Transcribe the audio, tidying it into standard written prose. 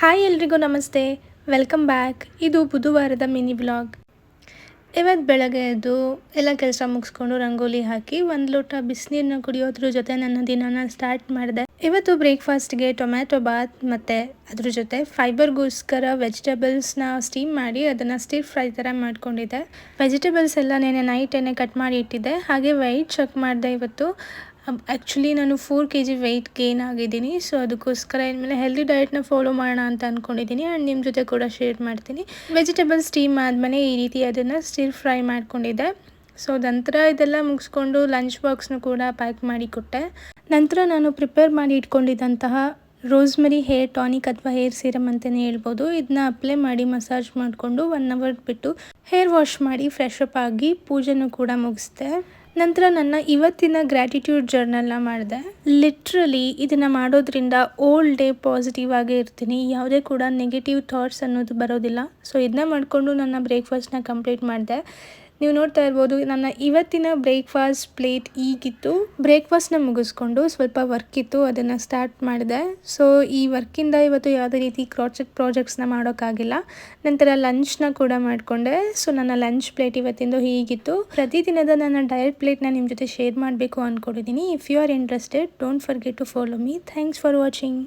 Hi ಎಲ್ರಿಗೂ ನಮಸ್ತೆ, welcome back. ಇದು ಬುಧವಾರದ ಮಿನಿ ವ್ಲಾಗ್. ಇವತ್ತು ಬೆಳಗ್ಗೆ ಎದ್ದು ಎಲ್ಲ ಕೆಲಸ ಮುಗಿಸ್ಕೊಂಡು ರಂಗೋಲಿ ಹಾಕಿ ಒಂದು ಲೋಟ ಬಿಸಿನೀರನ್ನ ಕುಡಿಯೋದ್ರ ಜೊತೆ ನನ್ನ ದಿನನ ಸ್ಟಾರ್ಟ್ ಮಾಡಿದೆ. ಇವತ್ತು ಬ್ರೇಕ್ಫಾಸ್ಟ್ಗೆ ಟೊಮ್ಯಾಟೊ ಬಾತ್ ಮತ್ತು ಅದ್ರ ಜೊತೆ ಫೈಬರ್ಗೋಸ್ಕರ ವೆಜಿಟೇಬಲ್ಸ್ನ ಸ್ಟೀಮ್ ಮಾಡಿ ಅದನ್ನು ಸ್ಟಿರ್ ಫ್ರೈ ಥರ ಮಾಡ್ಕೊಂಡಿದ್ದೆ. ವೆಜಿಟೇಬಲ್ಸ್ ಎಲ್ಲ ನೈಟೇನೆ ಕಟ್ ಮಾಡಿ ಇಟ್ಟಿದ್ದೆ. ಹಾಗೆ ವೆಯ್ಟ್ ಚೆಕ್ ಮಾಡಿದೆ. ಇವತ್ತು ಆ್ಯಕ್ಚುಲಿ ನಾನು 4 kg ವೆಯ್ಟ್ ಗೇನ್ ಆಗಿದ್ದೀನಿ. ಸೊ ಅದಕ್ಕೋಸ್ಕರ ಇನ್ಮೇಲೆ ಹೆಲ್ದಿ ಡಯಟ್ನ ಫಾಲೋ ಮಾಡೋಣ ಅಂತ ಅಂದ್ಕೊಂಡಿದ್ದೀನಿ. ಆ್ಯಂಡ್ ನಿಮ್ಮ ಜೊತೆ ಕೂಡ ಶೇರ್ ಮಾಡ್ತೀನಿ. ವೆಜಿಟೇಬಲ್ ಸ್ಟೀಮ್ ಆದಮೇಲೆ ಈ ರೀತಿ ಅದನ್ನು ಸ್ಟಿರ್ ಫ್ರೈ ಮಾಡ್ಕೊಂಡಿದ್ದೆ. ಸೊ ನಂತರ ಇದೆಲ್ಲ ಮುಗಿಸ್ಕೊಂಡು ಲಂಚ್ ಬಾಕ್ಸ್ನು ಕೂಡ ಪ್ಯಾಕ್ ಮಾಡಿ ಕೊಟ್ಟೆ. ನಂತರ ನಾನು ಪ್ರಿಪೇರ್ ಮಾಡಿ ಇಟ್ಕೊಂಡಿದ್ದಂತಹ ರೋಸ್ಮೆರಿ ಹೇರ್ ಟಾನಿಕ್ ಅಥವಾ ಹೇರ್ ಸೀರಮ್ ಅಂತಲೇ ಹೇಳ್ಬೋದು. ಇದನ್ನ ಅಪ್ಲೈ ಮಾಡಿ ಮಸಾಜ್ ಮಾಡಿಕೊಂಡು 1 hour ಬಿಟ್ಟು ಹೇರ್ ವಾಶ್ ಮಾಡಿ ಫ್ರೆಶ್ ಅಪ್ ಆಗಿ ಪೂಜೆನೂ ಕೂಡ ಮುಗಿಸ್ದೆ. ನಂತರ ನನ್ನ ಇವತ್ತಿನ ಗ್ರ್ಯಾಟಿಟ್ಯೂಡ್ ಜರ್ನಲ್ನ ಮಾಡಿದೆ. ಲಿಟ್ರಲಿ ಇದನ್ನು ಮಾಡೋದ್ರಿಂದ ಓಲ್ ಡೇ ಪಾಸಿಟಿವ್ ಆಗೇ ಇರ್ತೀನಿ. ಯಾವುದೇ ಕೂಡ ನೆಗೆಟಿವ್ ಥಾಟ್ಸ್ ಅನ್ನೋದು ಬರೋದಿಲ್ಲ. ಸೊ ಇದನ್ನ ಮಾಡಿಕೊಂಡು ನನ್ನ ಬ್ರೇಕ್ಫಾಸ್ಟ್ನ ಕಂಪ್ಲೀಟ್ ಮಾಡಿದೆ. ನೀವು ನೋಡ್ತಾ ಇರ್ಬೋದು, ನನ್ನ ಇವತ್ತಿನ ಬ್ರೇಕ್ಫಾಸ್ಟ್ ಪ್ಲೇಟ್ ಈಗಿತ್ತು. ಬ್ರೇಕ್ಫಾಸ್ಟ್ನ ಮುಗಿಸ್ಕೊಂಡು ಸ್ವಲ್ಪ ವರ್ಕ್ ಇತ್ತು, ಅದನ್ನು ಸ್ಟಾರ್ಟ್ ಮಾಡಿದೆ. ಸೊ ಈ ವರ್ಕಿಂದ ಇವತ್ತು ಯಾವುದೇ ರೀತಿ ಪ್ರಾಜೆಕ್ಟ್ಸ್ನ ಮಾಡೋಕ್ಕಾಗಿಲ್ಲ. ನಂತರ ಲಂಚ್ನ ಕೂಡ ಮಾಡಿಕೊಂಡೆ. ಸೊ ನನ್ನ ಲಂಚ್ ಪ್ಲೇಟ್ ಇವತ್ತಿಂದು ಹೀಗಿತ್ತು. ಪ್ರತಿದಿನದ ನನ್ನ ಡಯಟ್ ಪ್ಲೇಟ್ನ ನಿಮ್ಮ ಜೊತೆ ಶೇರ್ ಮಾಡಬೇಕು ಅಂದ್ಕೊಂಡಿದ್ದೀನಿ. If you are interested, don't forget to follow me. Thanks for watching.